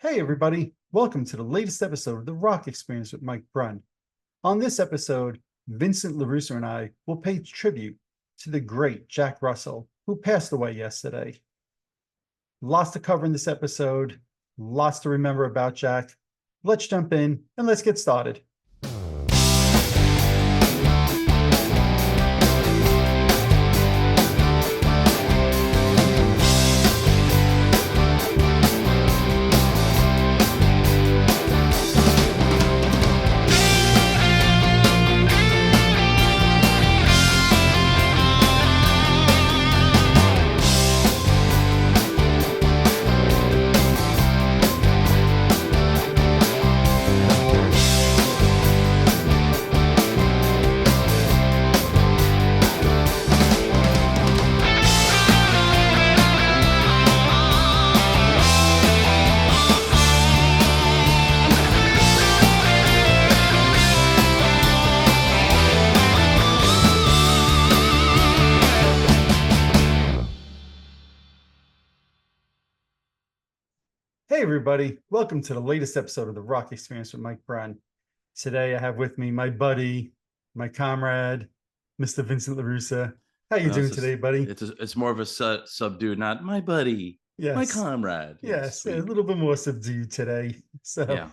Hey, everybody. Welcome to the latest episode of The Rock Experience with Mike Brunn. On this episode, Vincent LaRusso and I will pay tribute to the great Jack Russell, who passed away yesterday. Lots to cover in this episode, lots to remember about Jack. Let's jump in and let's get started. Hey, everybody. Welcome to the latest episode of The Rock Experience with Mike Brunn. Today, I have with me my buddy, my comrade, Mr. Vincent LaRusso. How you doing today, buddy? It's more of a subdued, not my buddy, my comrade. Yes, a little bit more subdued today. So, yeah.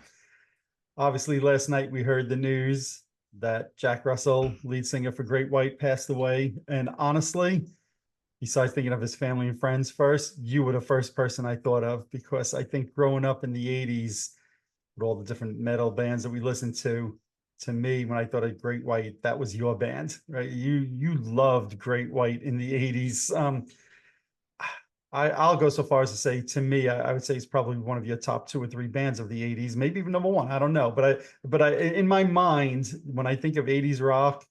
Obviously, last night we heard the news that Jack Russell, lead singer for Great White, passed away. And honestly, besides thinking of his family and friends first, you were the first person I thought of, because I think growing up in the 80s with all the different metal bands that we listened to me, when I thought of Great White, that was your band, right? You loved Great White in the 80s. I'll go so far as to say, to me, I would say it's probably one of your top 2 or 3 bands of the 80s, maybe even number 1. I don't know. But I in my mind, when I think of 80s rock,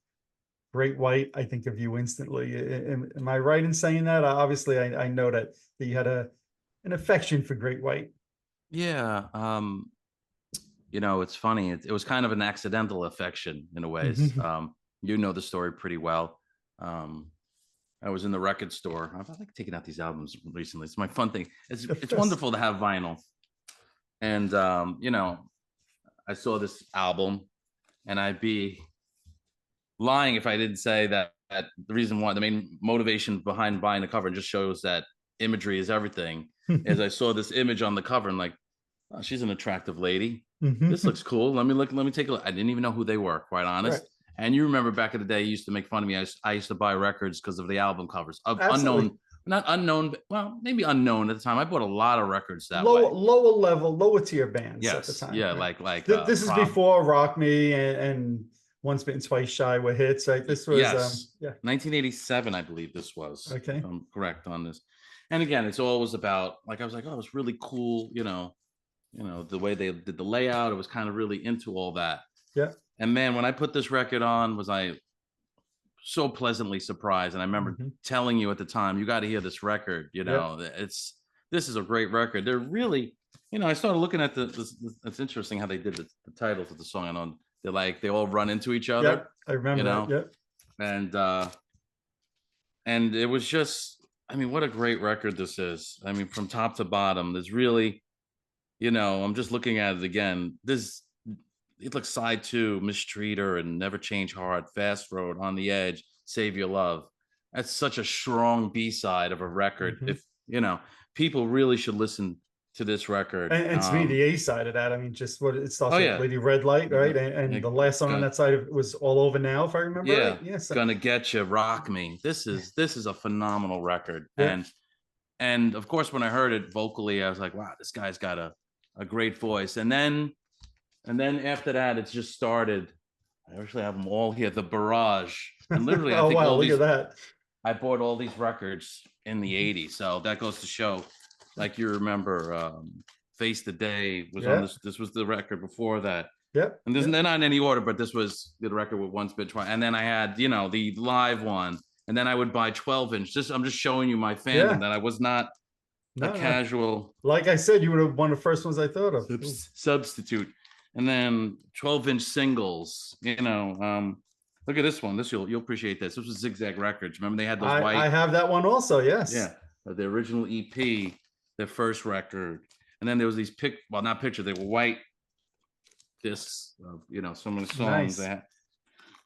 Great White, I think of you instantly. Am I right in saying that? Obviously, I know that you had an affection for Great White. Yeah. It's funny. It was kind of an accidental affection in a ways. You know the story pretty well. I was in the record store. I like taking out these albums recently. It's my fun thing. It's wonderful to have vinyl. And, I saw this album, and I'd be lying if I didn't say that the reason why, the main motivation behind buying the cover, and just shows that imagery is everything, is I saw this image on the cover and like, oh, she's an attractive lady. This looks cool. Let me take a look. I didn't even know who they were, quite honest. Right. And you remember back in the day, you used to make fun of me. I used to buy records because of the album covers of unknown, not unknown, but, well, maybe unknown at the time. I bought a lot of records that way. Lower level, lower tier bands at the time. Yeah, right? like this is before Rock Me and Once Bitten, Twice Shy were hits, right? This was 1987, I believe this was. Okay, if I'm correct on this. And again, it's always about, like, I was like, oh, it was really cool, the way they did the layout. I was kind of really into all that. Yeah. And man, when I put this record on, was I so pleasantly surprised. And I remember telling you at the time, you got to hear this record. This is a great record. They're really, I started looking at it's interesting how they did the titles of the song. And they all run into each other. Yep, I remember that. Yep. And it was just, what a great record this is. From top to bottom, there's really, I'm just looking at it again. It looks side 2, Mistreat Her and Never Change Heart, Fast Road, On the Edge, Save Your Love. That's such a strong B-side of a record. If, people really should listen to this record. And to me, the A side of that, just what it starts with, Lady Red Light, right? And the last song on that side was All Over Now, if I remember right. Yes. Gonna Get You, Rock Me. This is a phenomenal record. Yeah. And of course, when I heard it vocally, I was like, wow, this guy's got a great voice. And then after that, it's just started. I actually have them all here. The Barrage. And literally, I think look at that. I bought all these records in the 80s. So that goes to show, like, you remember Face the Day was on this. This was the record before that. Yep. And they're not in any order, but this was the record with Once Bitten Twice. And then I had, the live one. And then I would buy 12-inch. I'm just showing you my fandom that I was not a casual. Like I said, you were one of the first ones I thought of. Substitute. And then 12-inch singles, look at this one. You'll appreciate this. This was Zigzag Records. Remember they had those white. I have that one also. Yes. Yeah. The original EP, their first record. And then there was these not pictures, they were white discs of, so many songs. Nice.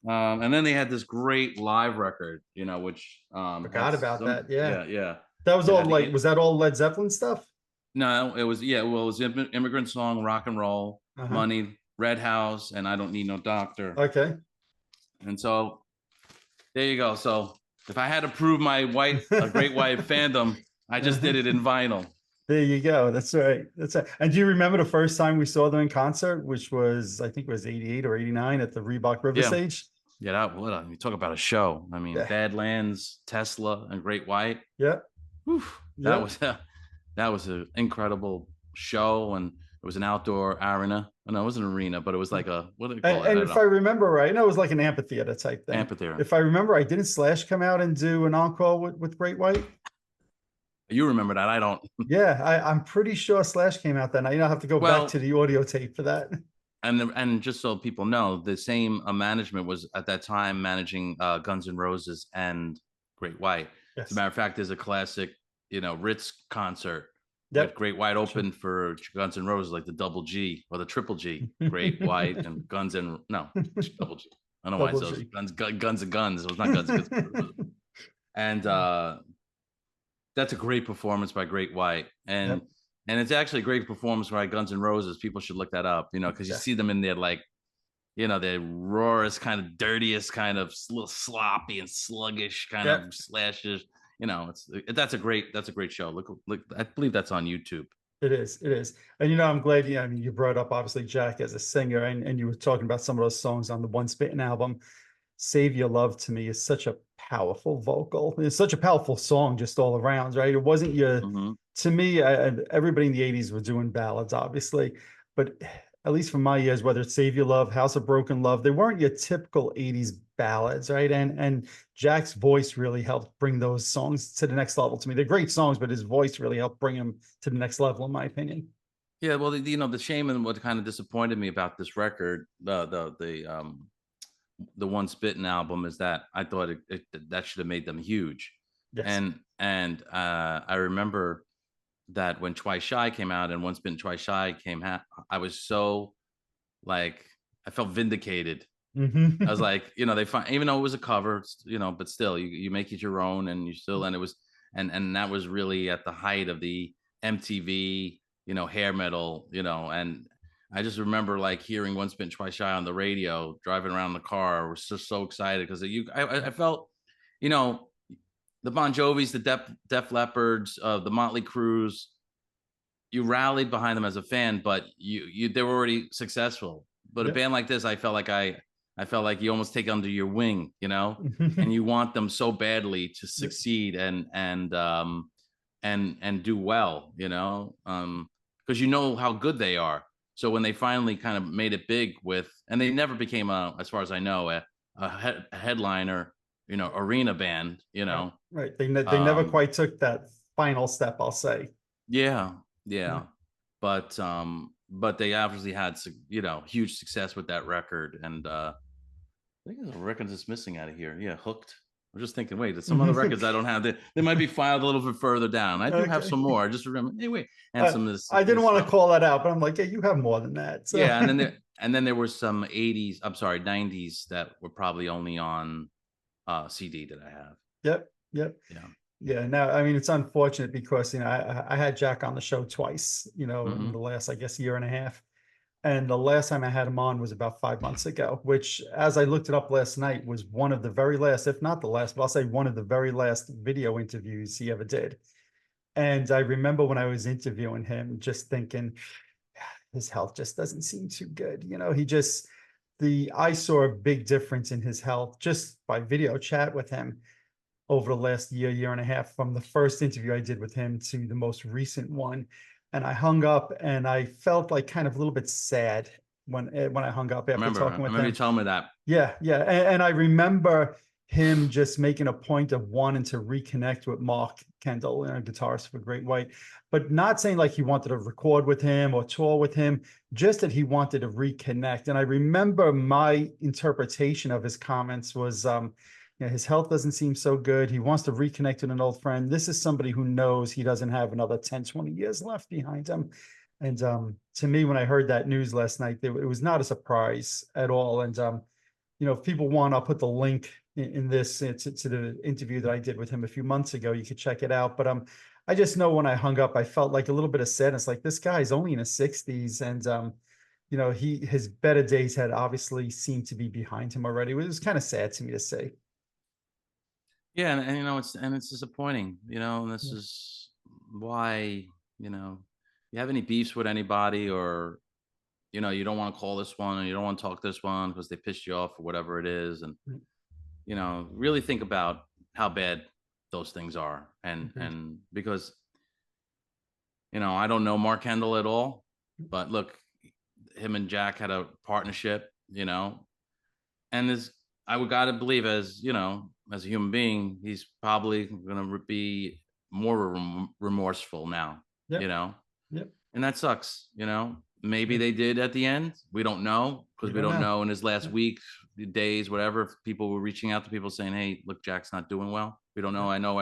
And then they had this great live record, which had Forgot about that. Yeah. yeah. That was It all had like, was that all Led Zeppelin stuff? no, it was it was Immigrant Song, Rock and Roll, Uh-huh. Money, Red House, and I Don't Need No Doctor. Okay. And so there you go. So if I had to prove my great white fandom, I just did it in vinyl. There you go. That's right. That's right. And do you remember the first time we saw them in concert, which was, I think it was 88 or 89 at the Reebok River stage? Yeah, you talk about a show. I mean, Badlands, Tesla, and Great White. Yeah. Whew, that was an incredible show, and it was an outdoor arena. No, it wasn't an arena, but it was like what do they call it? And if I remember right, no, it was like an amphitheater type thing. Amphitheater. If I remember, I didn't Slash come out and do an encore with Great White? You remember that? I don't. Yeah, I'm pretty sure Slash came out that night. I'll have to go back to the audio tape for that. And just so people know, the same management was at that time managing Guns N' Roses and Great White. Yes. As a matter of fact, there's a classic, Ritz concert. Yep. With Great White open for Guns N' Roses, like the double G or the triple G. Great White and Guns N' double G. I don't know why it's those Guns and Guns. It was not Guns. And that's a great performance by Great White. And it's actually a great performance by Guns N' Roses. People should look that up, because you see them in there like, the rawest, kind of dirtiest, kind of little sloppy and sluggish kind of slashes. That's a great show. Look, I believe that's on YouTube. It is. And I'm glad you brought up obviously Jack as a singer, and you were talking about some of those songs on the Once Bitten album. Save Your Love to me is such a powerful vocal. It's such a powerful song just all around, right? It wasn't to me, everybody in the 80s were doing ballads, obviously, but at least from my years, whether it's Save Your Love, House of Broken Love, they weren't your typical 80s ballads, right? And Jack's voice really helped bring those songs to the next level to me. They're great songs, but his voice really helped bring them to the next level, in my opinion. Yeah, well, the shame and what kind of disappointed me about this record, the Once Bitten album, is that I thought that should have made them huge. Yes. And I remember that when Twice Shy came out and Once Bitten Twice Shy came out, I was so I felt vindicated. I was like, they find, even though it was a cover, but still you make it your own, and you still, and it was, and that was really at the height of the MTV, hair metal, and I just remember hearing Once Bitten Twice Shy on the radio, driving around the car. I was just so excited because I felt, the Bon Jovis, the Def Leppards, the Motley Crues, you rallied behind them as a fan, but they were already successful. But a band like this, I felt like you almost take under your wing, and you want them so badly to succeed and do well, because how good they are. So when they finally kind of made it big and they never became as far as I know, a headliner, arena band, Right. They never quite took that final step, I'll say. Yeah. But they obviously had, huge success with that record. And I think there's a record that's missing out of here. Yeah, Hooked. I'm just thinking, wait, there's some other records I don't have. They might be filed a little bit further down. I do have some more. I just remember. Anyway, and some of this. I didn't want to call that out, but I'm like, yeah, you have more than that. So. Yeah, and then there were some 90s that were probably only on CD that I have. Yep. Yeah. Now, I mean, it's unfortunate because I had Jack on the show twice. In the last, I guess, year and a half. And the last time I had him on was about 5 months ago, which, as I looked it up last night, was one of the very last, if not the last, but I'll say one of the very last video interviews he ever did. And I remember when I was interviewing him, just thinking, his health just doesn't seem too good. I saw a big difference in his health just by video chat with him over the last year and a half, from the first interview I did with him to the most recent one. And I hung up, and I felt like kind of a little bit sad when I hung up after talking with him. You telling me that. Yeah. And I remember him just making a point of wanting to reconnect with Mark Kendall, guitarist for Great White, but not saying like he wanted to record with him or tour with him, just that he wanted to reconnect. And I remember my interpretation of his comments was, his health doesn't seem so good. He wants to reconnect with an old friend. This is somebody who knows he doesn't have another 10, 20 years left behind him. And to me, when I heard that news last night, it was not a surprise at all. And if people want, I'll put the link in this to the interview that I did with him a few months ago. You could check it out. But I just know when I hung up, I felt like a little bit of sadness. Like, this guy's only in his 60s, and his better days had obviously seemed to be behind him already. It was kind of sad to me to say. Yeah, and it's disappointing, and this Yeah. is why, you know, you have any beefs with anybody, or you don't want to call this one and you don't want to talk this one because they pissed you off or whatever it is, and Mm, really think about how bad those things are, and agreed. because I don't know Mark Kendall at all, but look, him and Jack had a partnership, and this, I would gotta believe, as as a human being, he's probably gonna be more remorseful now, you Yep. know, Yep. and that sucks. Maybe Yeah. they did at the end. We don't know, You because we don't don't know. know in his last Yep. week, days, whatever. If people were reaching out to people saying, "Hey, look, Jack's not doing well." We don't know. Yep. I know.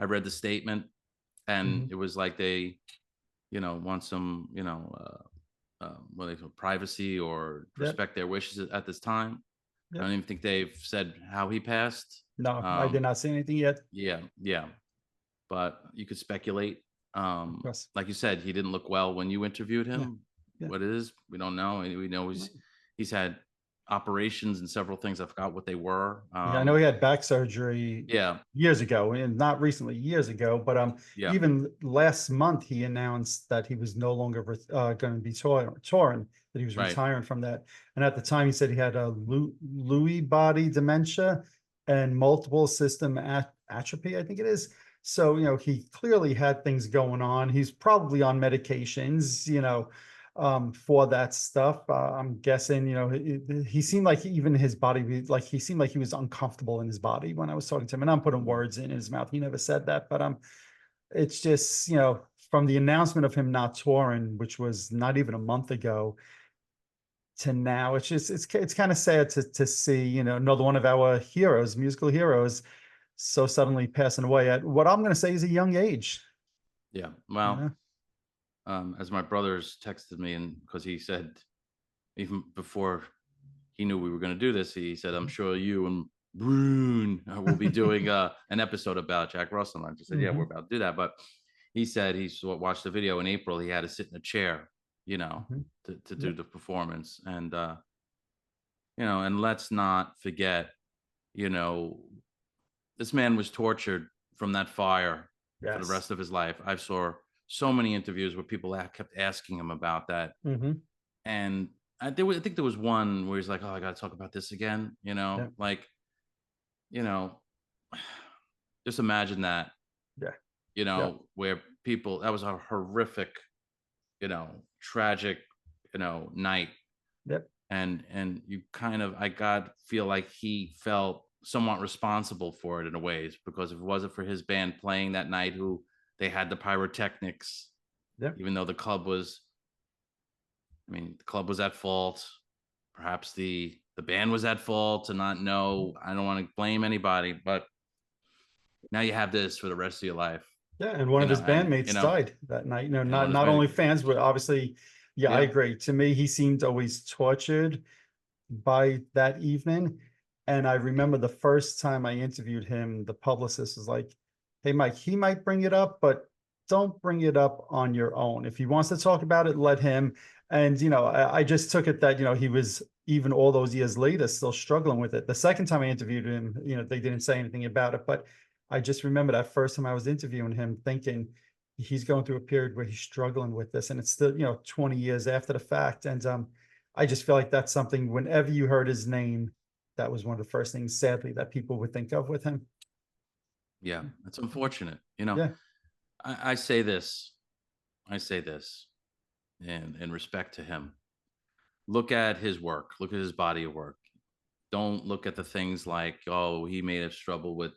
I read the statement, and Mhm. it was like they want some what they call privacy, or Yep. respect their wishes at this time. I Yep. don't even think they've said how he passed. No, I did Um, not see anything yet. yeah, yeah, but you could speculate. Of course. Like you said, he didn't look well when you interviewed Yeah. him. Yeah. What it is, we don't know. And we know Right. he's had operations and several things. I forgot what they were. Yeah, I know he had back surgery Yeah, years ago, and not recently, years ago. But yeah, even last month, he announced that he was no longer going to be touring, that he was right, retiring from that. And at the time, he said he had a Lewy body dementia and multiple system atrophy, I think it is. So he clearly had things going on. He's probably on medications, for that stuff. I'm guessing, he seemed like even his body, like he seemed like he was uncomfortable in his body when I was talking to him. And I'm putting words in his mouth. He never said that, but it's just, from the announcement of him not touring, which was not even a month ago, to now, it's just it's kind of sad to see, another one of our heroes, musical heroes, so suddenly passing away at what I'm going to say is a young age. yeah. You Well, know? as my brothers texted me, and because he said, even before he knew we were going to do this, he said, "I'm sure you and Brune will be doing an episode about Jack Russell." And I just said, "Yeah, we're Hmm. about to do that." But he said watched the video in April. He had to sit in a chair, Hmm. to do Yep. the performance, and and let's not forget, you know, this man was tortured from that fire for the Yes. rest of his life. I saw so many interviews where people kept asking him about that, Hmm. and I think there was one where he's like, "Oh, I got to talk about this again." Yeah. Like, you know, just imagine that, Yeah. Yeah. where people, that was a horrific, tragic, night. Yep. And you kind of, I got feel like he felt somewhat responsible for it in a ways, because if it wasn't for his band playing that night, who they had the pyrotechnics, Yep. even though the club was at fault. Perhaps the band was at fault to not know. I don't want to blame anybody, but now you have this for the rest of your life, Yeah, and one of his and bandmates died that night. and Not one is not bad. only fans, but obviously, yeah, I Yeah, agree. To me, he seemed always tortured by that evening. And I remember the first time I interviewed him, the publicist was like, "Hey, Mike, he might bring it up, but don't bring it up on your own. If he wants to talk about it, let him." And I just took it that he was, even all those years later, still struggling with it. The second time I interviewed him, they didn't say anything about it, but I just remember that first time I was interviewing him, thinking he's going through a period where he's struggling with this, and it's still 20 years after the fact. And I just feel like that's something, whenever you heard his name, that was one of the first things, sadly, that people would think of with him. yeah, it's unfortunate. Yeah. I say this, I say this, in respect to him. Look at his work. Look at his body of work. Don't look at the things like, oh, he may have struggled with,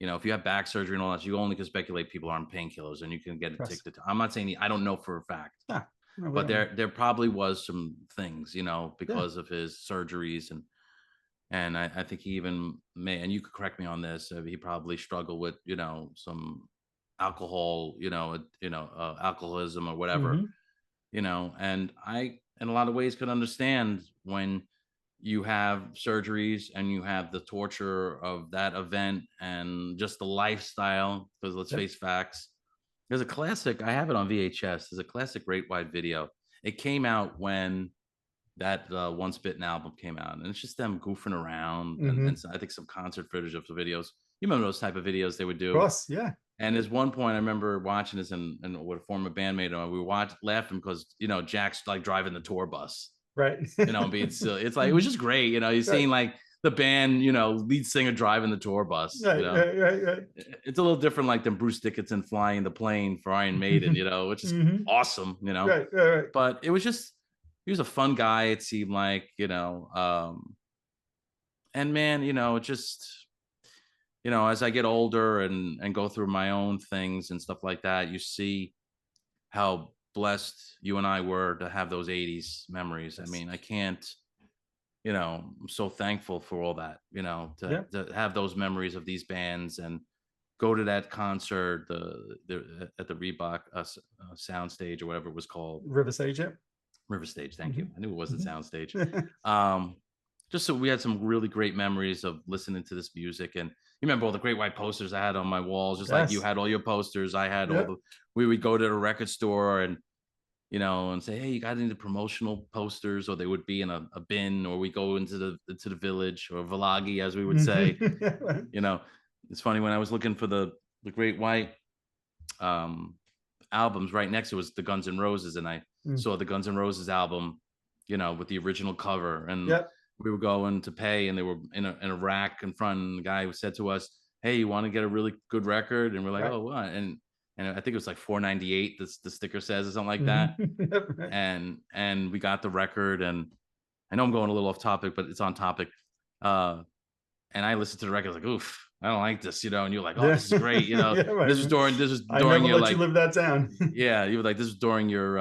if you have back surgery and all that, you only can speculate people are on painkillers and you can get Yes. addicted. I'm not saying I don't know for a fact, Ah, no, we but don't know. there probably was some things, Yeah. because of his surgeries, and I think he even may, and you could correct me on this, he probably struggled with, some alcohol, alcoholism or whatever. Hmm. and I, in a lot of ways, could understand when you have surgeries and you have the torture of that event and just the lifestyle. Because let's Yep. face facts. There's a classic. I have it on VHS. There's a classic Great White video. It came out when that Once Bitten album came out, and it's just them goofing around, Mm-hmm. and I think some concert footage of the videos. You remember those type of videos they would Of do? course. Yeah. And there's one point I remember watching this and with a former bandmate, and we watched laughing because Jack's like driving the tour bus, Right. being silly. It's like it was just great, you're Right. seeing like the band, lead singer driving the tour bus. Right. Right. Right. Right. It's a little different, like than Bruce Dickinson flying the plane for Iron Maiden, which is Mm-hmm. awesome, Right. Right. Right. But it was just he was a fun guy. It seemed like, and man, it just as I get older and go through my own things and stuff like that, you see how blessed you and I were to have those 80s memories. I Yes. mean, I can't, I'm so thankful for all that, Yeah. to have those memories of these bands and go to that concert, at the Reebok sound stage or whatever it was called. River Sage. Yeah. River Stage. Thank you. Mm-hmm. I knew it wasn't Mm-hmm. Soundstage. Um, just so we had some really great memories of listening to this music. And you remember all the Great White posters I had on my walls, just like you Yes. had all your posters. I had all Yeah. the. We would go to the record store and and say, "Hey, you got any promotional posters?" Or they would be in a bin, or we go into the village or Villagi, as we would say. Mm-hmm. You know, it's funny when I was looking for the Great White um albums, right next to it was the Guns N' Roses, and I Mm. saw the Guns N' Roses album, with the original cover, and Yep. we were going to pay, and they were in a rack in front, and the guy said to us, "Hey, you want to get a really good record?" And we're like, Right. "Oh, what?" And I think it was like 4.98. The sticker says or something like that, Mm-hmm. Yep. Right. and we got the record, and I know I'm going a little off topic, but it's on topic. Uh, and I listened to the record, I was like, "Oof, I don't like this," and you're like, "Oh, Yeah. this is great," Yeah. Right. This was I during never your let you like, live that down. yeah, you were like, this was during your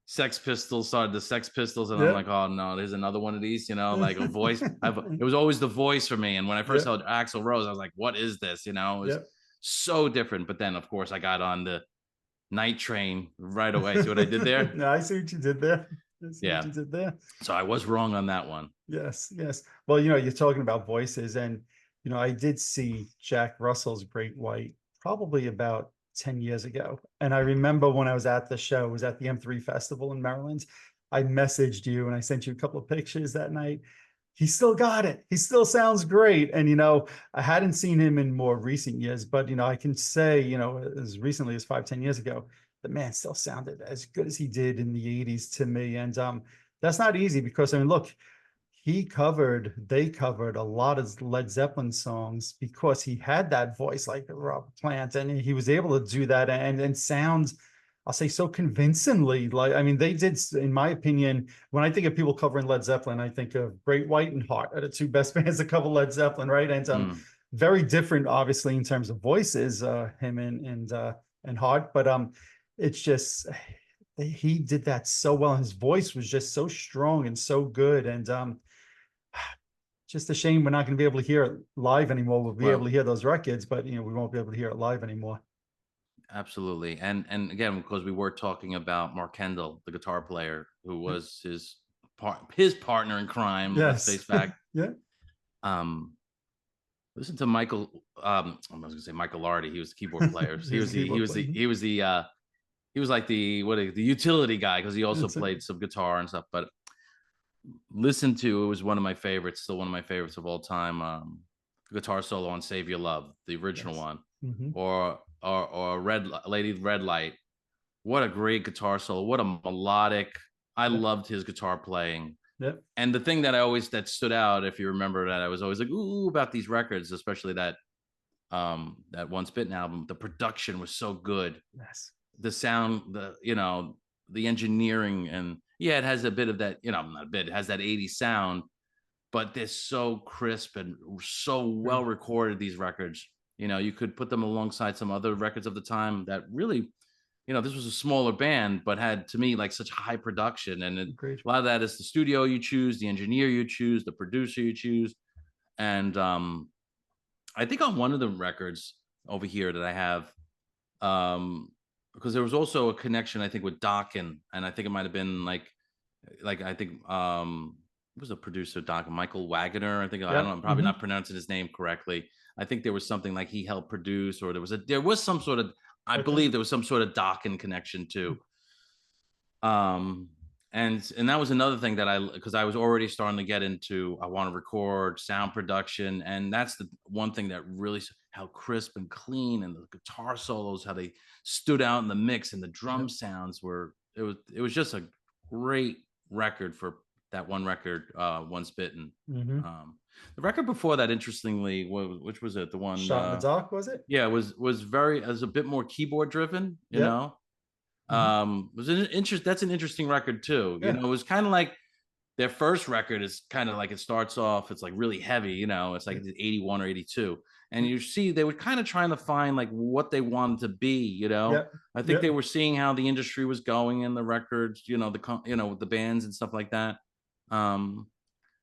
Sex Pistols, started the Sex Pistols, and I'm Yeah. like, oh no, there's another one of these, like a voice. It was always the voice for me. And when I first Yeah. saw Axl Rose, I was like, what is this? It was Yeah. so different. But then, of course, I got on the Night Train right away. See what I did there? No, I see what you did there. I see what Yeah. you did there. So I was wrong on that one. Yes, yes. Well, you're talking about voices, and I did see Jack Russell's Great White probably about 10 years ago. And I remember when I was at the show, it was at the M3 Festival in Maryland. I messaged you and I sent you a couple of pictures that night. He still got it. He still sounds great. And I hadn't seen him in more recent years, but I can say, as recently as 5, 10 years ago, the man still sounded as good as he did in the 80s to me. And that's not easy because I mean, look, they covered a lot of Led Zeppelin songs because he had that voice like Robert Plant, and he was able to do that and sound, I'll say, so convincingly. Like, I mean, they did, in my opinion, when I think of people covering Led Zeppelin, I think of Great White and Heart are the two best bands to cover Led Zeppelin, right? And very different, obviously, in terms of voices, him and Heart, but it's just he did that so well. His voice was just so strong and so good, and just a shame we're not going to be able to hear it live anymore. We'll be able to Well, hear those records, but we won't be able to hear it live anymore. absolutely. And again, because we were talking about Mark Kendall, the guitar player, who was his partner in crime. Let's face Yes. fact. Yeah. Um, Listen to Michael. I was gonna say Michael Lardy. He was the keyboard player. He was a keyboard player. He was like the utility guy because he also That's it. played some guitar and stuff. But listen to, it was one of my favorites, still one of my favorites of all time. Guitar solo on "Save Your Love," the original Yes. one, Mm-hmm. or Red Light. What a great guitar solo! What a melodic. I Yep. loved his guitar playing. Yep. And the thing that that stood out, if you remember, that I was always like, ooh, about these records, especially that Once Bitten album, the production was so good. Yes. The sound, the engineering, and yeah, it has a bit of that, not a bit, it has that 80s sound, but they're so crisp and so well recorded, these records. You could put them alongside some other records of the time that really, this was a smaller band, but had, to me, like such high production. And a lot of that is the studio you choose, the engineer you choose, the producer you choose. And I think on one of the records over here that I have, because there was also a connection, I think, with Dokken, and I think it might have been like I think it was a producer, Michael Wagoner. I think I don't Yep. know, I'm probably not pronouncing his name correctly. I think there was something like he helped produce, or there was some sort of, I Okay. believe there was some sort of Dokken connection too. Um, and that was another thing that because I was already starting to get into, I want to record sound production, and that's the one thing that really, how crisp and clean, and the guitar solos, how they stood out in the mix, and the drum Yep. sounds were, it was just a great record for that one record, Once Bitten. The record before that, interestingly, which was it? The one, Shot in the Dark, was it? yeah, was a bit more keyboard driven, Yep. was an interest. That's an interesting record too. Yeah. It was kind of like their first record is kind of like, it starts off, it's like really heavy, it's like 81 or 82. And you see they were kind of trying to find like what they wanted to be, Yep. I think Yep. they were seeing how the industry was going in the records, with the bands and stuff like that.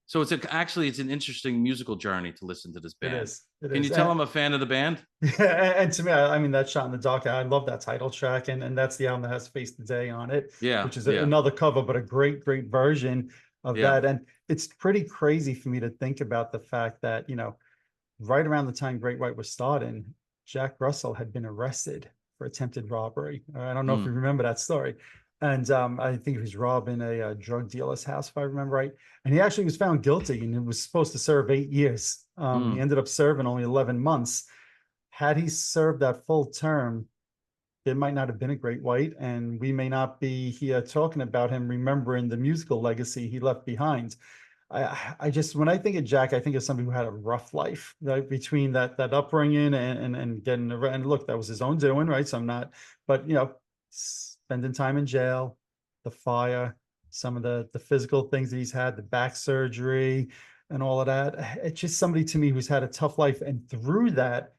So actually it's an interesting musical journey to listen to this It band. is. It Can is. you tell I'm a fan of the band? Yeah, and to me, I mean, that Shot in the Dark, I love that title track, and that's the album that has Face the Day on it, Yeah, which is yeah, another cover, but a great, great version of yeah. that. And it's pretty crazy for me to think about the fact that, right around the time Great White was starting, Jack Russell had been arrested for attempted robbery. I don't know if you remember that story. And I think he was robbing a drug dealer's house, if I remember right. And he actually was found guilty, and he was supposed to serve 8 years. He ended up serving only 11 months. Had he served that full term, it might not have been a Great White, and we may not be here talking about him, remembering the musical legacy he left behind. I just, when I think of Jack, I think of somebody who had a rough life, right? Between that upbringing and getting around. And look, that was his own doing, right? So I'm not, but spending time in jail, the fire, some of the physical things that he's had, the back surgery, and all of that. It's just somebody to me who's had a tough life, and through that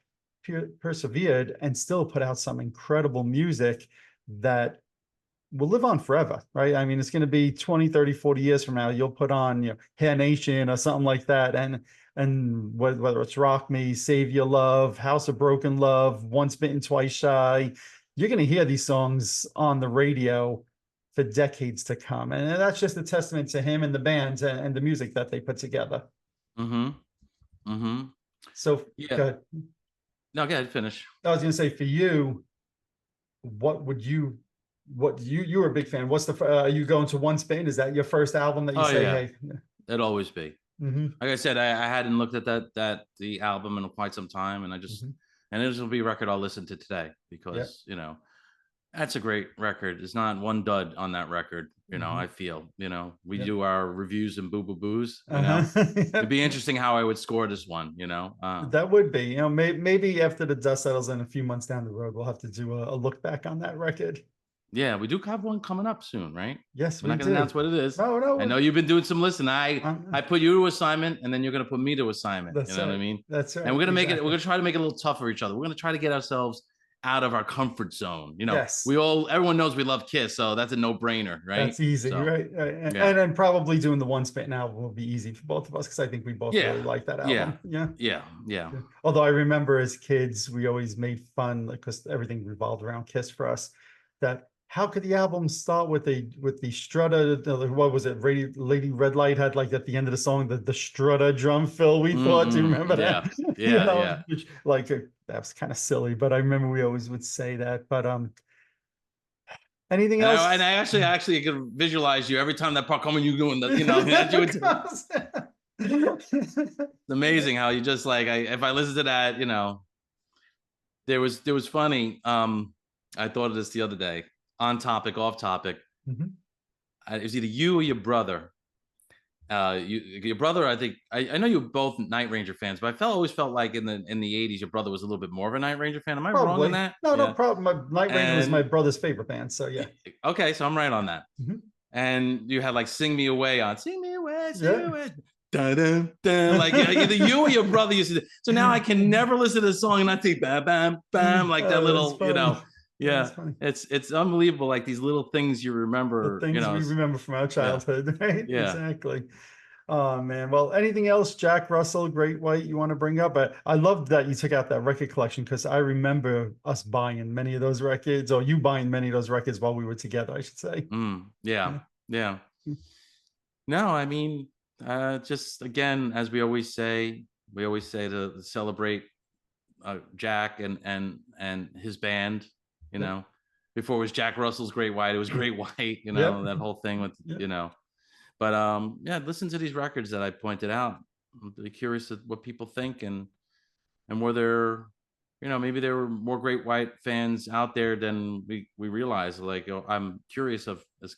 persevered and still put out some incredible music that will live on forever, right? I mean, it's going to be 20, 30, 40 years from now, you'll put on, Hair Nation or something like that. And whether it's Rock Me, Save Your Love, House of Broken Love, Once Bitten, Twice Shy, you're going to hear these songs on the radio for decades to come. And that's just a testament to him and the band and the music that they put together. So, Yeah. go ahead. No, go ahead, finish. I was going to say, for you, what you were a big fan. What's are you going to Once Bitten? Is that your first album that you say, yeah. hey? It'd always be. Like I said, I hadn't looked at the album in quite some time, and I just and this will be a record I'll listen to today, because that's a great record. There's not one dud on that record. I feel, we do our reviews and boo-boo-boos, it'd be interesting how I would score this one, That would be, maybe after the dust settles in a few months down the road, we'll have to do a look back on that record. Yeah, we do have one coming up soon, right? Yes, we're not going to announce what it is. No, I know you've been doing some listening. I put you to assignment, and then you're going to put me to assignment. You know what I mean? That's right. And we're going to make it. We're going to try to make it a little tough for each other. We're going to try to get ourselves out of our comfort zone. Yes. Everyone knows we love Kiss, so that's a no-brainer, right? That's easy, right? And then probably doing the Once Bitten album will be easy for both of us, because I think we both really like that album. Yeah. Although I remember as kids, we always made fun, because everything revolved around Kiss for us, that how could the album start with the strutter? What was it? Lady Red Light had, like, at the end of the song, the strutter drum fill. We thought, do you remember that? Yeah. Which, like, that was kind of silly, but I remember we always would say that. But anything else? And I actually could visualize you every time that part coming, you doing that, It's amazing how you just, like, if I listen to that, there was funny. I thought of this the other day. On topic, off topic. It was either you or your brother. Your brother, I think, I know you're both Night Ranger fans, but always felt like in the 80s, your brother was a little bit more of a Night Ranger fan. Am I wrong on that? No problem. Night Ranger was my brother's favorite band, so yeah. Okay, so I'm right on that. And you had, like, Sing Me Away on. Sing Me Away, Sing Me Away. Dun, dun, dun. Like, either you or your brother used to do. So now I can never listen to the song and not think bam, bam, bam, like that little, Yeah, it's unbelievable, like these little things you remember. The things we remember from our childhood, right? Yeah. Exactly. Oh man. Well, anything else, Jack Russell, Great White, you want to bring up? I loved that you took out that record collection because I remember us buying many of those records, or you buying many of those records while we were together, I should say. Yeah. Yeah. No, I mean, just again, as we always say to celebrate Jack and his band. You Yep. know, before it was Jack Russell's Great White, it was Great White. You know, Yep. that whole thing with Yep. But yeah, listen to these records that I pointed out. I'm really curious at what people think and whether maybe there were more Great White fans out there than we realize. Like, I'm curious of as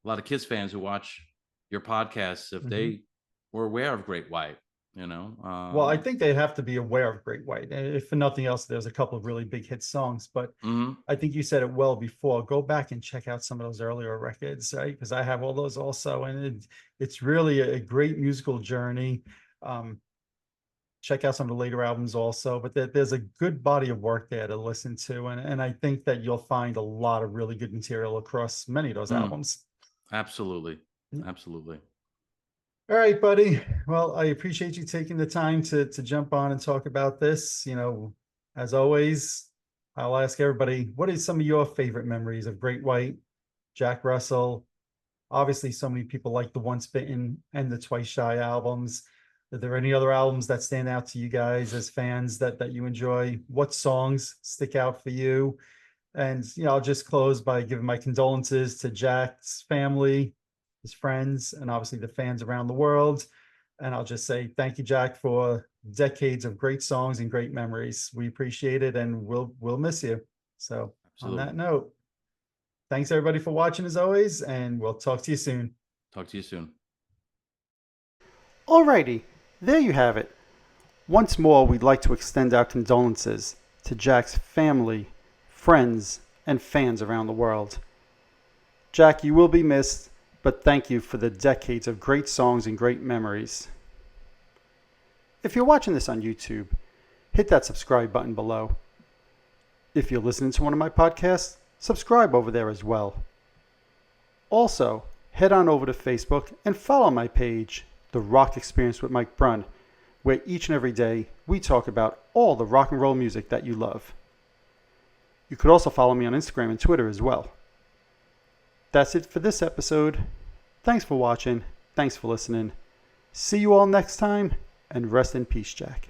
a lot of Kiss fans who watch your podcasts if Mhm. they were aware of Great White. Well, I think they have to be aware of Great White. If for nothing else, there's a couple of really big hit songs, but Mhm. I think you said it well before. Go back and check out some of those earlier records, right? Because I have all those also, and it's really a great musical journey. Um, check out some of the later albums also, but there's a good body of work there to listen to, and I think that you'll find a lot of really good material across many of those Mm, albums. absolutely, absolutely. All right, buddy. Well, I appreciate you taking the time to jump on and talk about this. As always, I'll ask everybody, what is some of your favorite memories of Great White, Jack Russell? Obviously, so many people like the Once Bitten and the Twice Shy albums. Are there any other albums that stand out to you guys as fans that you enjoy? What songs stick out for you? And I'll just close by giving my condolences to Jack's family, his friends, and obviously the fans around the world. And I'll just say thank you, Jack, for decades of great songs and great memories. We appreciate it, and we'll miss you. So on that Absolutely. note, thanks everybody for watching as always, and we'll talk to you soon. Talk to you soon. Alrighty, there you have it. Once more, we'd like to extend our condolences to Jack's family, friends, and fans around the world. Jack, you will be missed, but thank you for the decades of great songs and great memories. If you're watching this on YouTube, hit that subscribe button below. If you're listening to one of my podcasts, subscribe over there as well. Also, head on over to Facebook and follow my page, The Rock Experience with Mike Brunn, where each and every day we talk about all the rock and roll music that you love. You could also follow me on Instagram and Twitter as well. That's it for this episode. Thanks for watching. Thanks for listening. See you all next time, and rest in peace, Jack.